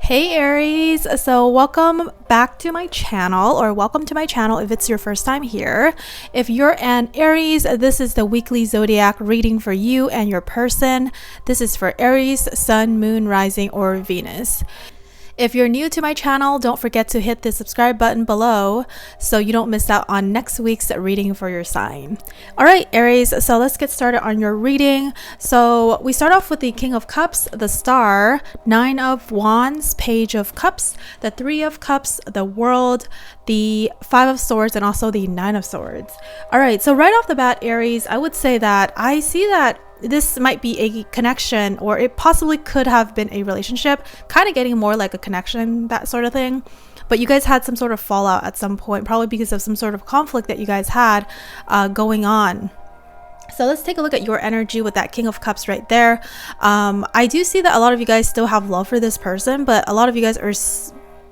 Hey Aries, so welcome back to my channel, or welcome to my channel if it's your first time here. If you're an Aries, this is the weekly zodiac reading for you and your person. This is for Aries, Sun, Moon, Rising, or Venus. If you're new to my channel, don't forget to hit the subscribe button below so you don't miss out on next week's reading for your sign. All right, Aries, so let's get started on your reading. So we start off with the King of Cups, the Star, Nine of Wands, Page of Cups, the Three of Cups, the World, the Five of Swords, and also the Nine of Swords. All right, so right off the bat, Aries, I would say that I see that this might be a connection, or it possibly could have been a relationship, kind of getting more like a connection, that sort of thing. But you guys had some sort of fallout at some point, probably because of some sort of conflict that you guys had going on. So let's take a look at your energy with that King of Cups right there. I do see that a lot of you guys still have love for this person, but a lot of you guys are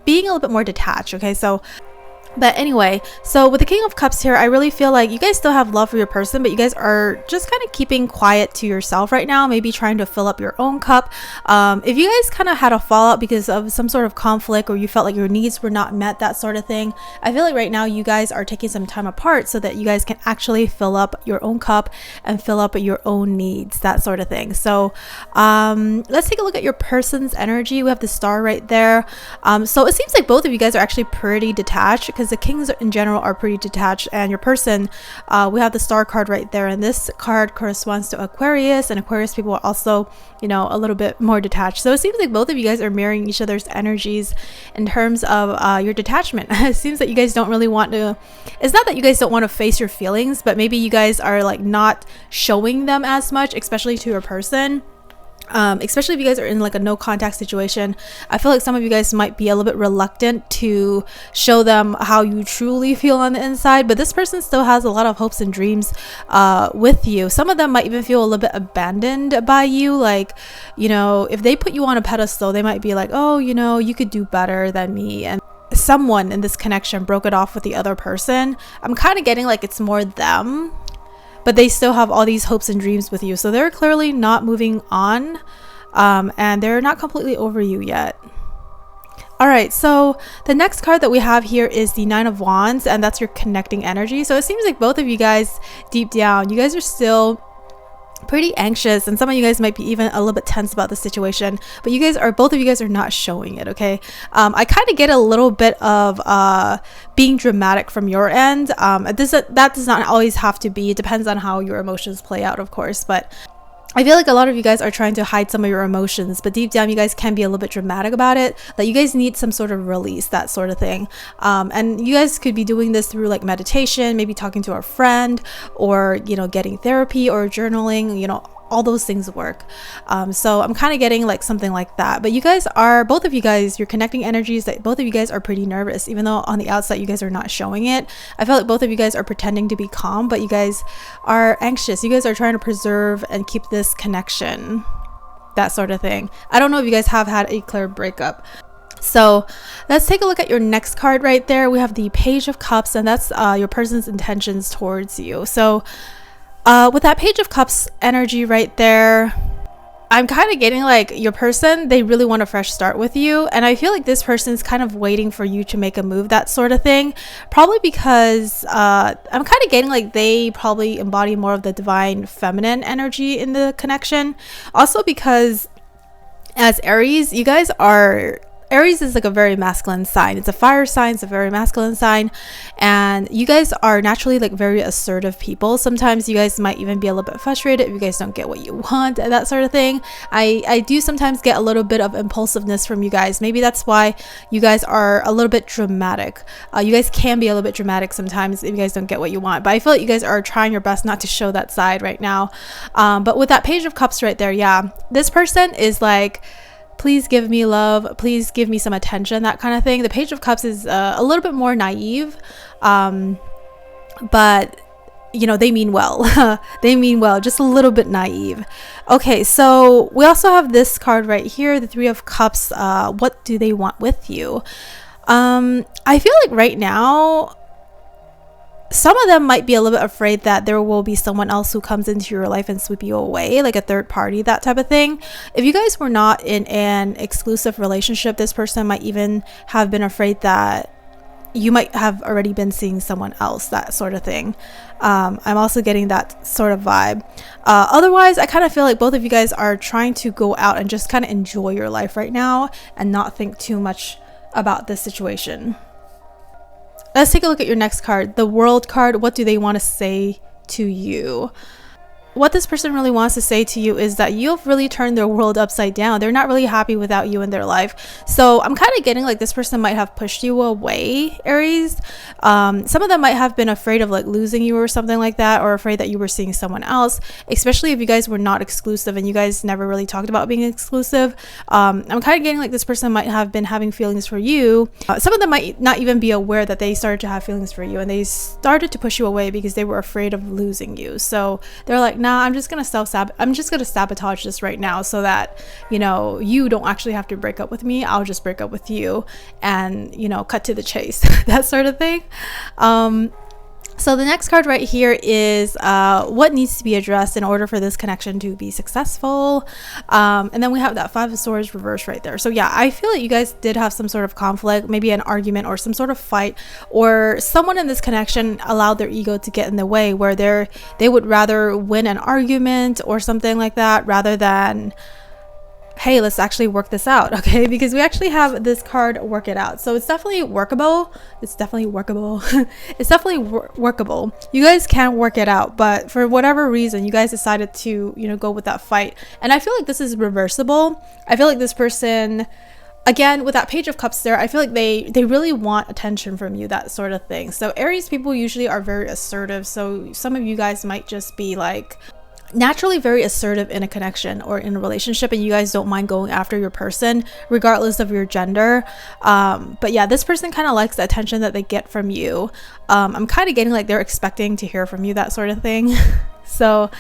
being a little bit more detached. Okay, but anyway, so with the King of Cups here, I really feel like you guys still have love for your person, but you guys are just kind of keeping quiet to yourself right now, maybe trying to fill up your own cup. If you guys kind of had a fallout because of some sort of conflict, or you felt like your needs were not met, that sort of thing, I feel like right now you guys are taking some time apart so that you guys can actually fill up your own cup and fill up your own needs, that sort of thing. So let's take a look at your person's energy. We have the Star right there. So it seems like both of you guys are actually pretty detached, because the Kings in general are pretty detached, and your person, we have the Star card right there, and this card corresponds to Aquarius, and Aquarius people are also, you know, a little bit more detached. So it seems like both of you guys are mirroring each other's energies in terms of your detachment. It seems that you guys don't really want to, it's not that you guys don't want to face your feelings, but maybe you guys are like not showing them as much, especially to your person. Especially if you guys are in like a no contact situation. I feel like some of you guys might be a little bit reluctant to show them how you truly feel on the inside, but this person still has a lot of hopes and dreams with you. Some of them might even feel a little bit abandoned by you, like, you know, if they put you on a pedestal, they might be like, oh, you know, you could do better than me, and someone in this connection broke it off with the other person. I'm kind of getting like it's more them, but they still have all these hopes and dreams with you. So they're clearly not moving on, and they're not completely over you yet. All right, so the next card that we have here is the Nine of Wands, and that's your connecting energy. So it seems like both of you guys, deep down, you guys are still pretty anxious, and some of you guys might be even a little bit tense about the situation, but you guys are, both of you guys are not showing it. Okay, I kind of get a little bit of being dramatic from your end. That does not always have to be, it depends on how your emotions play out, of course, but I feel like a lot of you guys are trying to hide some of your emotions, but deep down you guys can be a little bit dramatic about it, that you guys need some sort of release, that sort of thing. And you guys could be doing this through like meditation, maybe talking to a friend, or, you know, getting therapy or journaling, you know, all those things work. So I'm kind of getting like something like that. But you guys are, both of you guys, your connecting energies, that both of you guys are pretty nervous, even though on the outside you guys are not showing it. I feel like both of you guys are pretending to be calm, but you guys are anxious. You guys are trying to preserve and keep this connection, that sort of thing. I don't know if you guys have had a clear breakup. So let's take a look at your next card right there. We have the Page of Cups, and that's your person's intentions towards you. So with that Page of Cups energy right there, I'm kind of getting like your person, they really want a fresh start with you, and I feel like this person's kind of waiting for you to make a move, that sort of thing. Probably because I'm kind of getting like they probably embody more of the divine feminine energy in the connection. Also because as Aries, you guys are, Aries is like a very masculine sign. It's a fire sign, it's a very masculine sign, and you guys are naturally like very assertive people. Sometimes you guys might even be a little bit frustrated if you guys don't get what you want, and that sort of thing. I do sometimes get a little bit of impulsiveness from you guys. Maybe that's why you guys are a little bit dramatic. You guys can be a little bit dramatic sometimes if you guys don't get what you want, but I feel like you guys are trying your best not to show that side right now. But with that Page of Cups right there, yeah, this person is like, please give me love, please give me some attention, that kind of thing. The Page of Cups is a little bit more naive, but you know, they mean well. They mean well, just a little bit naive. Okay, so we also have this card right here, the Three of Cups. What do they want with you? I feel like right now some of them might be a little bit afraid that there will be someone else who comes into your life and sweep you away, like a third party, that type of thing. If you guys were not in an exclusive relationship, this person might even have been afraid that you might have already been seeing someone else, that sort of thing. I'm also getting that sort of vibe. Otherwise, I kind of feel like both of you guys are trying to go out and just kind of enjoy your life right now and not think too much about this situation. Let's take a look at your next card, the World card. What do they want to say to you? What this person really wants to say to you is that you've really turned their world upside down. They're not really happy without you in their life. So I'm kind of getting like this person might have pushed you away, Aries. Some of them might have been afraid of like losing you or something like that, or afraid that you were seeing someone else, especially if you guys were not exclusive and you guys never really talked about being exclusive. I'm kind of getting like this person might have been having feelings for you. Some of them might not even be aware that they started to have feelings for you, and they started to push you away because they were afraid of losing you. So they're like, nah, I'm just gonna sabotage this right now so that, you know, you don't actually have to break up with me. I'll just break up with you and, you know, cut to the chase. That sort of thing. So the next card right here is what needs to be addressed in order for this connection to be successful. And then we have that Five of Swords reversed right there. So yeah, I feel like you guys did have some sort of conflict, maybe an argument or some sort of fight, or someone in this connection allowed their ego to get in the way, where they would rather win an argument or something like that rather than, hey, let's actually work this out, okay? Because we actually have this card, work it out. So it's definitely workable. It's definitely workable. It's definitely workable. You guys can work it out, but for whatever reason, you guys decided to, you know, go with that fight. And I feel like this is reversible. I feel like this person, again, with that Page of Cups there, I feel like they really want attention from you, that sort of thing. So Aries people usually are very assertive. So some of you guys might just be like naturally very assertive in a connection or in a relationship, and you guys don't mind going after your person regardless of your gender. But yeah, this person kind of likes the attention that they get from you. I'm kind of getting like they're expecting to hear from you, that sort of thing. So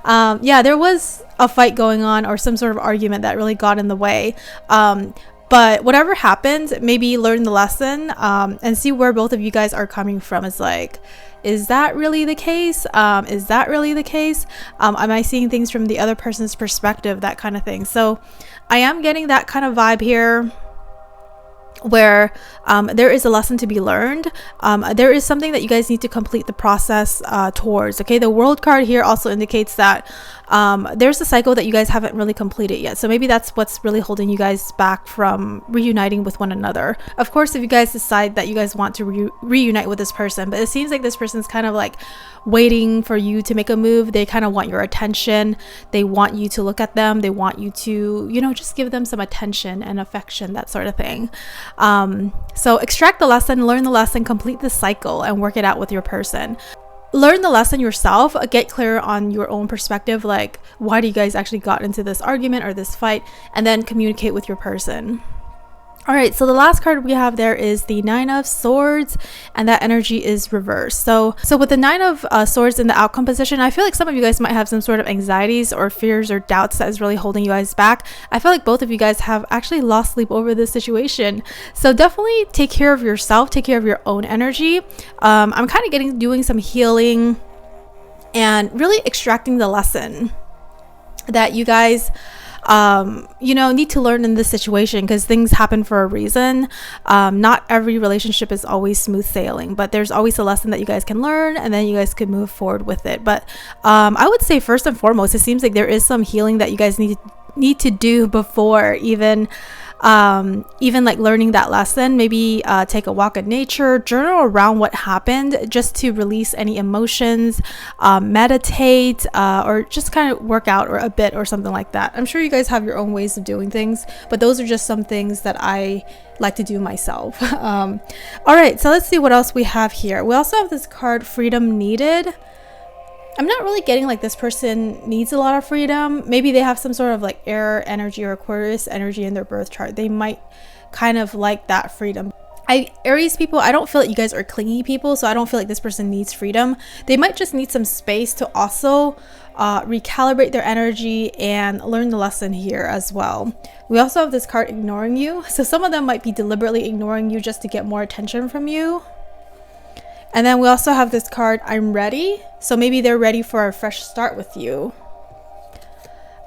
yeah, there was a fight going on or some sort of argument that really got in the way. But whatever happened, maybe learn the lesson and see where both of you guys are coming from. It's like, is that really the case? Is that really the case? Am I seeing things from the other person's perspective? That kind of thing. So I am getting that kind of vibe here, where there is a lesson to be learned. There is something that you guys need to complete the process towards. Okay, the World card here also indicates that there's a cycle that you guys haven't really completed yet. So maybe that's what's really holding you guys back from reuniting with one another. Of course, if you guys decide that you guys want to reunite with this person, but it seems like this person's kind of like waiting for you to make a move. They kind of want your attention. They want you to look at them. They want you to, you know, just give them some attention and affection, that sort of thing. So extract the lesson, learn the lesson, complete the cycle, and work it out with your person. Learn the lesson yourself, get clear on your own perspective, like why do you guys actually got into this argument or this fight, and then communicate with your person. All right, so the last card we have there is the Nine of Swords, and that energy is reversed. So with the Nine of Swords in the outcome position, I feel like some of you guys might have some sort of anxieties or fears or doubts that is really holding you guys back. I feel like both of you guys have actually lost sleep over this situation. So definitely take care of yourself, take care of your own energy. I'm kind of doing some healing and really extracting the lesson that you guys you know, need to learn in this situation, because things happen for a reason. Not every relationship is always smooth sailing, but there's always a lesson that you guys can learn, and then you guys could move forward with it. But I would say first and foremost, it seems like there is some healing that you guys need to do before even like learning that lesson. Maybe take a walk in nature, journal around what happened, just to release any emotions, meditate, or just kind of work out or a bit or something like that. I'm sure you guys have your own ways of doing things, but those are just some things that I like to do myself. All right, so let's see what else we have here. We also have this card, Freedom Needed. I'm not really getting like this person needs a lot of freedom. Maybe they have some sort of like air energy or Aquarius energy in their birth chart. They might kind of like that freedom. Aries people, I don't feel like you guys are clingy people, so I don't feel like this person needs freedom. They might just need some space to also recalibrate their energy and learn the lesson here as well. We also have this card, Ignoring You. So some of them might be deliberately ignoring you just to get more attention from you. And then we also have this card, I'm ready. So maybe they're ready for a fresh start with you.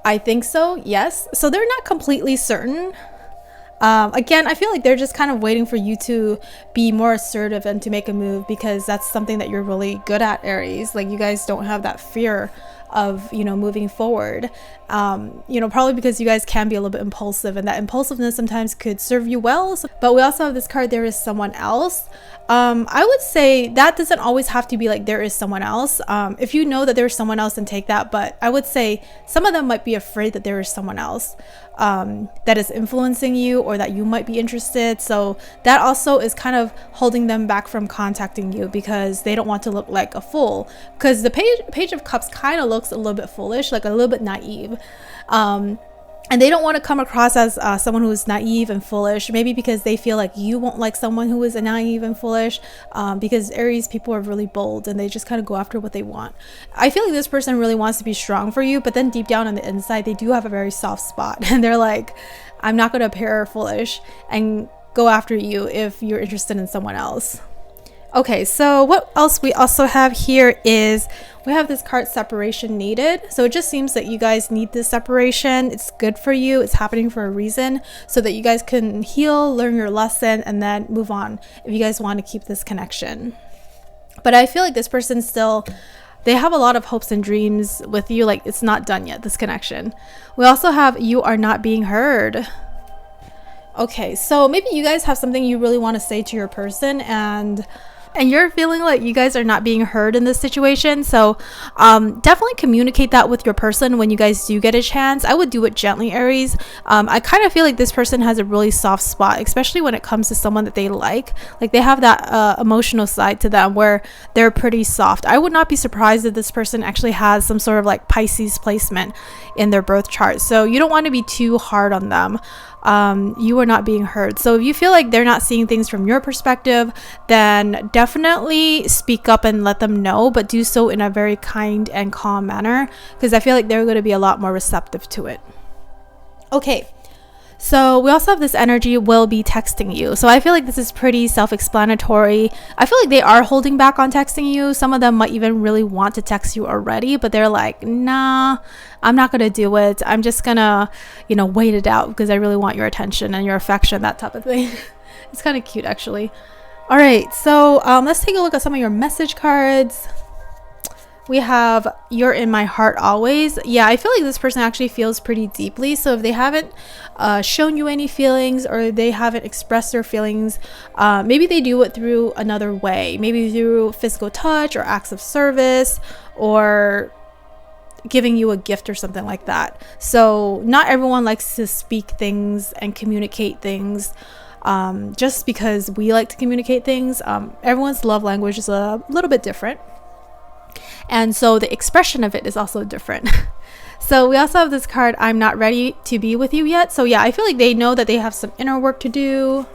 I think so, yes. So they're not completely certain. Again, I feel like they're just kind of waiting for you to be more assertive and to make a move, because that's something that you're really good at, Aries. Like, you guys don't have that fear of, you know, moving forward. You know, probably because you guys can be a little bit impulsive, and that impulsiveness sometimes could serve you well. But we also have this card, there is someone else. I would say that doesn't always have to be like there is someone else. If you know that there's someone else, then take that. But I would say some of them might be afraid that there is someone else that is influencing you, or that you might be interested. So that also is kind of holding them back from contacting you, because they don't want to look like a fool. Because the page of cups kind of looks a little bit foolish, like a little bit naive. And they don't want to come across as someone who is naive and foolish, maybe because they feel like you won't like someone who is naive and foolish, because Aries people are really bold and they just kind of go after what they want. I feel like this person really wants to be strong for you, but then deep down on the inside, they do have a very soft spot. And they're like, I'm not going to appear foolish and go after you if you're interested in someone else. Okay, so what else we also have here is we have this card, separation needed. So it just seems that you guys need this separation. It's good for you. It's happening for a reason, so that you guys can heal, learn your lesson, and then move on if you guys want to keep this connection. But I feel like this person still, they have a lot of hopes and dreams with you. Like, it's not done yet, this connection. We also have you are not being heard. Okay, so maybe you guys have something you really want to say to your person, and you're feeling like you guys are not being heard in this situation. So definitely communicate that with your person when you guys do get a chance. I would do it gently, Aries. I kind of feel like this person has a really soft spot, especially when it comes to someone that they like they have that emotional side to them where they're pretty soft. I would not be surprised if this person actually has some sort of like Pisces placement in their birth chart. So you don't want to be too hard on them. You are not being heard. So if you feel like they're not seeing things from your perspective, then definitely speak up and let them know, but do so in a very kind and calm manner, because I feel like they're going to be a lot more receptive to it. Okay, so we also have this energy will be texting you. So I feel like this is pretty self-explanatory. I feel like they are holding back on texting you. Some of them might even really want to text you already, but they're like, nah, I'm not going to do it. I'm just going to, you know, wait it out because I really want your attention and your affection, that type of thing. It's kind of cute, actually. All right, so let's take a look at some of your message cards. We have you're in my heart always. Yeah, I feel like this person actually feels pretty deeply. So if they haven't shown you any feelings, or they haven't expressed their feelings, maybe they do it through another way, maybe through physical touch or acts of service, or giving you a gift or something like that. So not everyone likes to speak things and communicate things. Just because we like to communicate things, everyone's love language is a little bit different. And so the expression of it is also different. So we also have this card, I'm not ready to be with you yet. So yeah, I feel like they know that they have some inner work to do.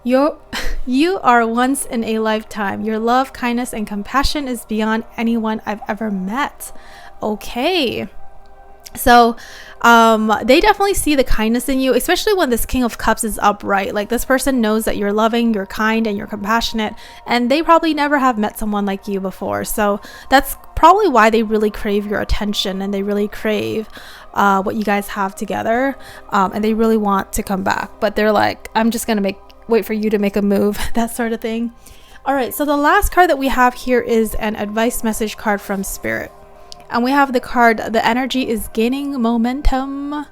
You are once in a lifetime. Your love, kindness, and compassion is beyond anyone I've ever met. Okay. So they definitely see the kindness in you, especially when this King of Cups is upright. Like, this person knows that you're loving, you're kind, and you're compassionate, and they probably never have met someone like you before. So that's probably why they really crave your attention, and they really crave what you guys have together, and they really want to come back. But they're like, I'm just gonna wait for you to make a move, that sort of thing. All right, so the last card that we have here is an advice message card from Spirit. And we have the card, the energy is gaining momentum.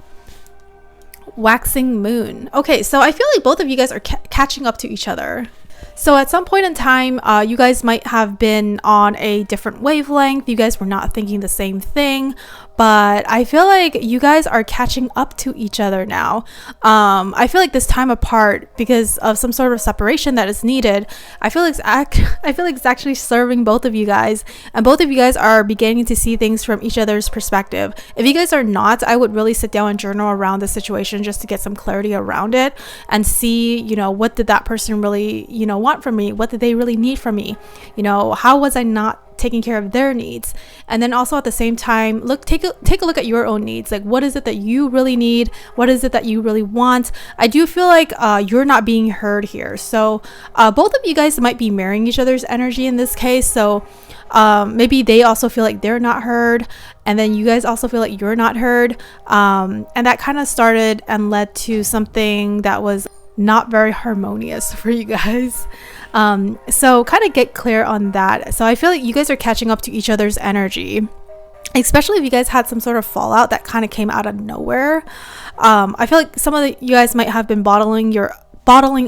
Waxing moon. Okay, so I feel like both of you guys are catching up to each other. So at some point in time, you guys might have been on a different wavelength. You guys were not thinking the same thing, but I feel like you guys are catching up to each other now. I feel like this time apart, because of some sort of separation that is needed, I feel like it's actually serving both of you guys, and both of you guys are beginning to see things from each other's perspective. If you guys are not, I would really sit down and journal around the situation just to get some clarity around it and see, you know, what did that person really, you know, want from me? What did they really need from me? You know, how was I not taking care of their needs. And then also at the same time, take a look at your own needs. Like, what is it that you really need? What is it that you really want? I do feel like you're not being heard here. So both of you guys might be mirroring each other's energy in this case. So maybe they also feel like they're not heard, and then you guys also feel like you're not heard, and that kind of started and led to something that was not very harmonious for you guys. So kind of get clear on that. So I feel like you guys are catching up to each other's energy, especially if you guys had some sort of fallout that kind of came out of nowhere. I feel like some of you guys might have been bottling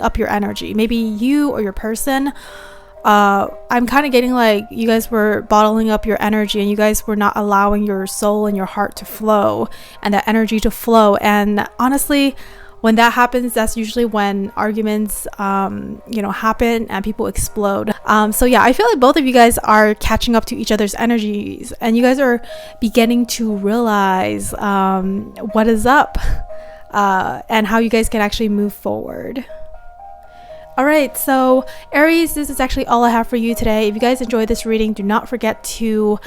up your energy. Maybe you or your person. I'm kind of getting like you guys were bottling up your energy, and you guys were not allowing your soul and your heart to flow, and that energy to flow. And honestly, when that happens, that's usually when arguments happen and people explode. So yeah, I feel like both of you guys are catching up to each other's energies, and you guys are beginning to realize what is up, and how you guys can actually move forward. All right, so Aries, this is actually all I have for you today. If you guys enjoyed this reading, do not forget to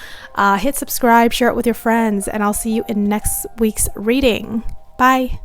hit subscribe, share it with your friends, and I'll see you in next week's reading. Bye.